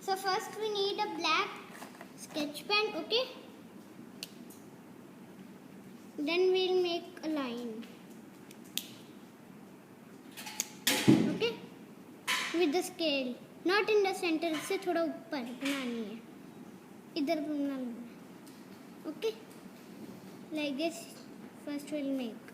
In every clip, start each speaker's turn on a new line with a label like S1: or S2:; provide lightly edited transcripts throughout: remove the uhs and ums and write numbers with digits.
S1: So first we need a black sketch pen, okay? Then we'll make a line, okay? With the scale, not in the center, इससे थोड़ा ऊपर बनानी है, इधर बनाना है, okay? Like this. First we'll make.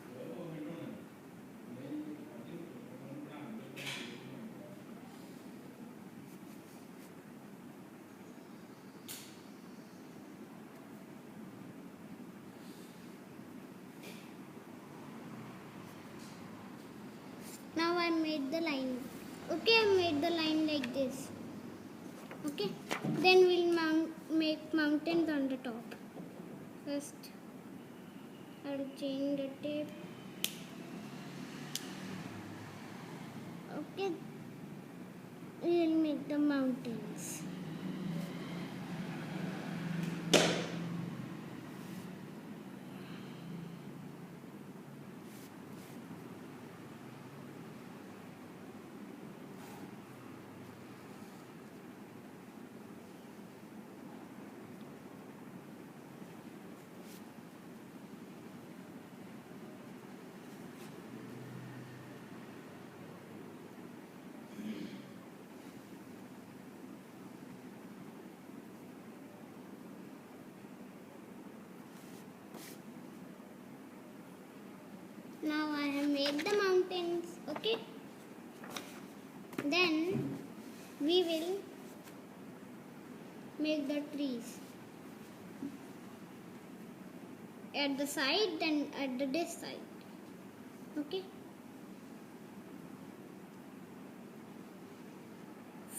S1: Now I made the line. Okay, I made the line like this. Okay, then we'll make mountains on the top. First, I'll change the tape. Okay, we'll make the mountains. Now I have made the mountains, okay? Then we will make the trees at the side, then at this side, okay?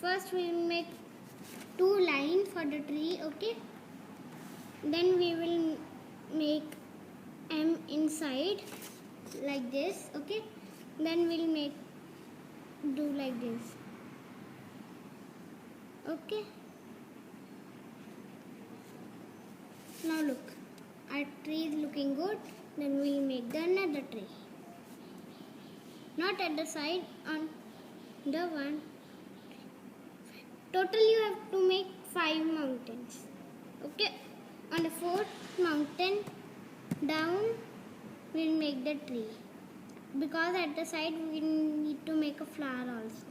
S1: First we will make two lines for the tree, okay? Then we will make M inside like this, okay? Then we'll do like this, okay? Now look, our tree is looking good. Then we'll make another tree, not at the side, on the one. Total you have to make 5 mountains, okay? On the 4th mountain down we'll make the tree, because at the side we need to make a flower also.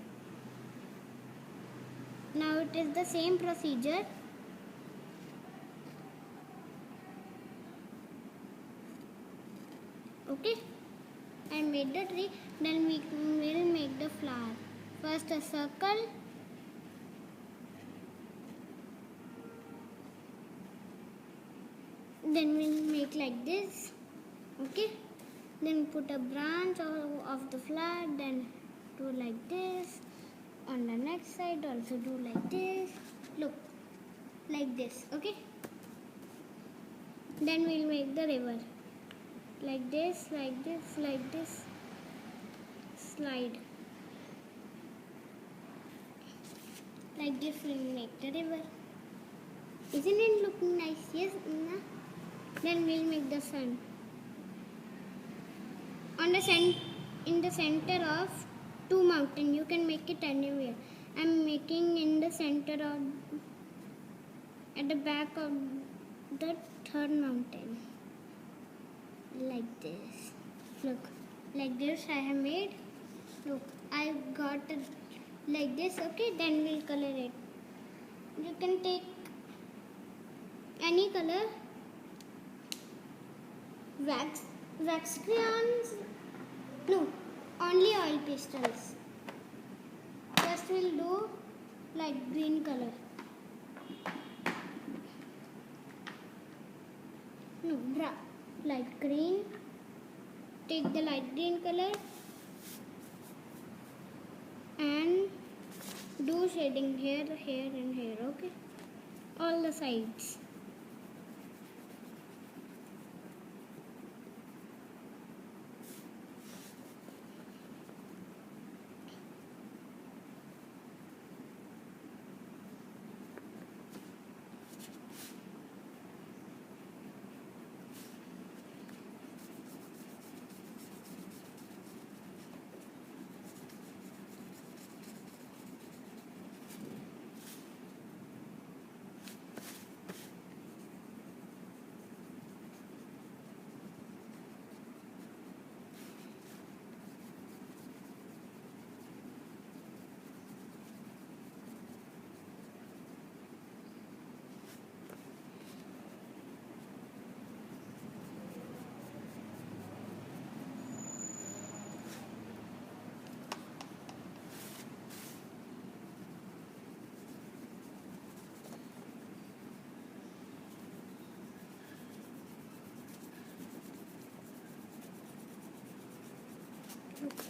S1: Now it is the same procedure. Okay, I made the tree. Then we will make the flower. First a circle, then we'll make like this, okay? Then put a branch of the flower, then do like this. On the next side also do like this. Look, like this, okay? Then we'll make the river. Like this, like this, like this. Slide. Like this we'll make the river. Isn't it looking nice? Yes, Inna? Then we'll make the sun. In the center of 2 mountains, you can make it anywhere. I'm making in the center of, at the back of the 3rd mountain. Like this. Look, like this I have made. Look, I got it like this, okay? Then we'll color it. You can take any color. Wax crayons, no, only oil pastels. First we'll do like green color. No, light green. Take the light green color and do shading here, here and here, okay? All the sides.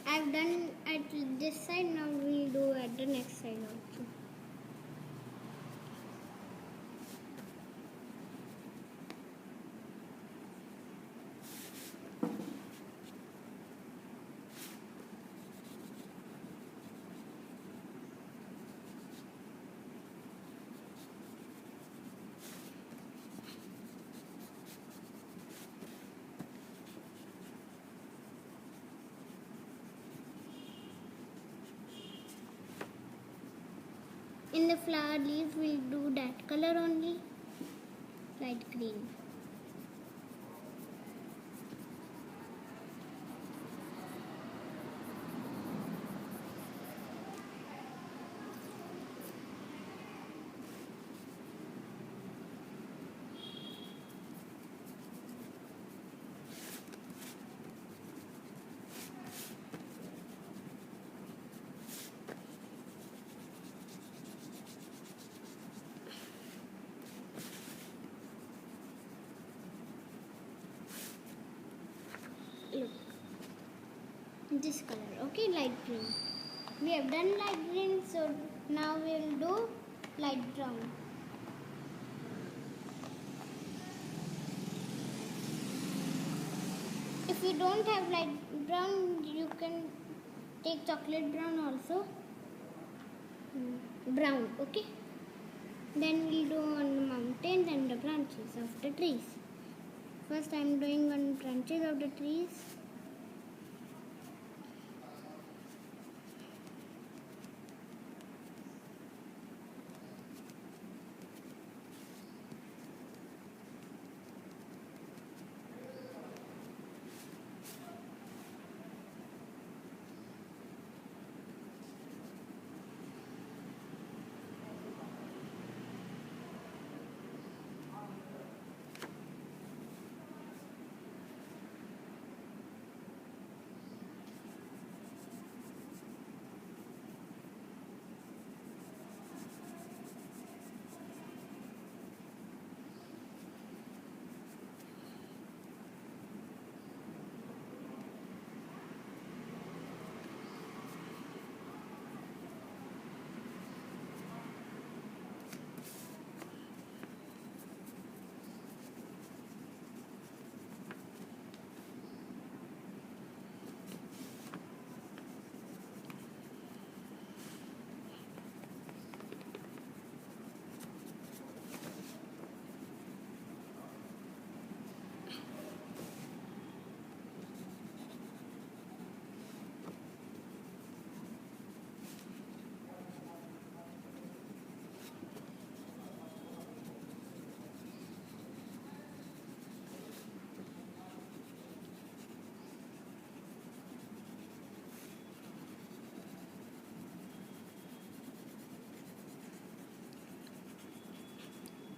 S1: I've done at this side, now we'll do at the next side also. In the flower leaves, we'll do that color only, light green. Look, this color, okay, light green. We have done light green, so now we'll do light brown. If you don't have light brown, you can take chocolate brown also. Brown, okay. Then we'll do on the mountains and the branches of the trees. First I am doing on branches of the trees.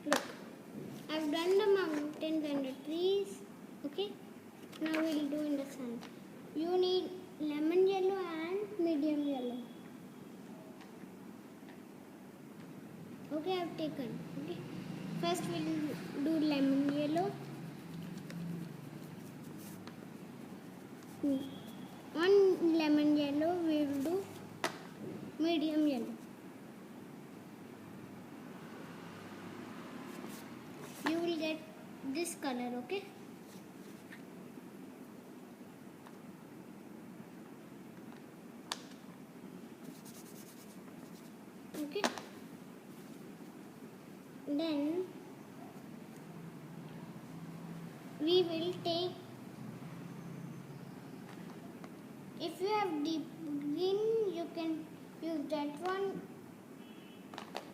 S1: Look, I've done the mountains and the trees. Okay, now we'll do in the sun. You need lemon yellow and medium yellow. Okay, I've taken. Okay, first we'll do lemon yellow. On lemon yellow, we will do medium yellow. You will get this color, okay? Okay. Then we will take, if you have deep green, you can use that one.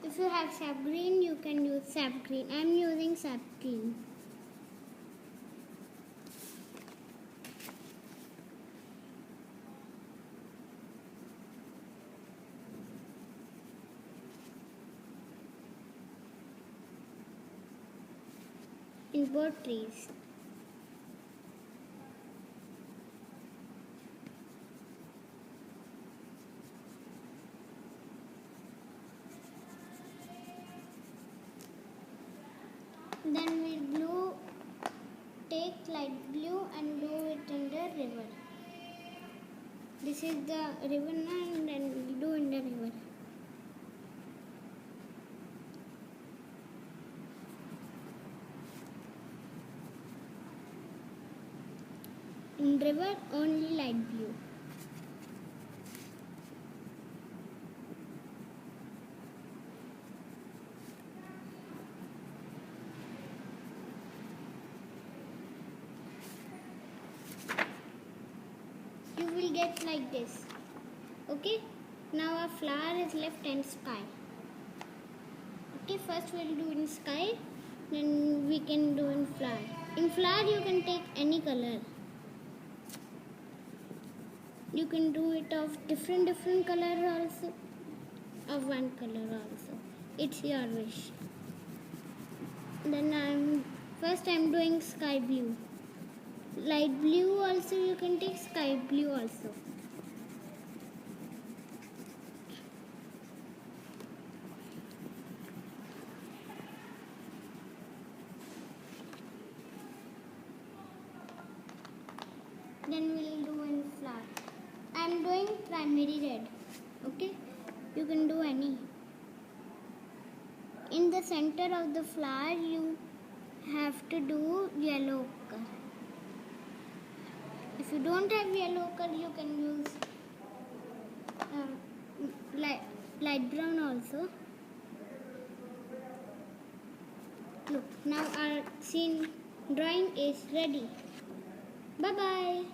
S1: If you have sap green, you can use sap green. I am using sap green. In both trees. Then we'll take light blue and do it in the river. This is the river now, and then we do in the river. In river, only light blue. You will get like this. Okay, now our flower is left and sky. Okay, first we'll do in sky, then we can do in flower. In flower you can take any color. You can do it of different color also, of one color also. It's your wish. Then I'm doing sky blue. Light blue also you can take, sky blue also. Then we'll do in flower. I'm doing primary red. Okay, you can do any. In the center of the flower you have to do yellow color. If you don't have yellow color, you can use light brown also. Look, now our scene drawing is ready. Bye bye.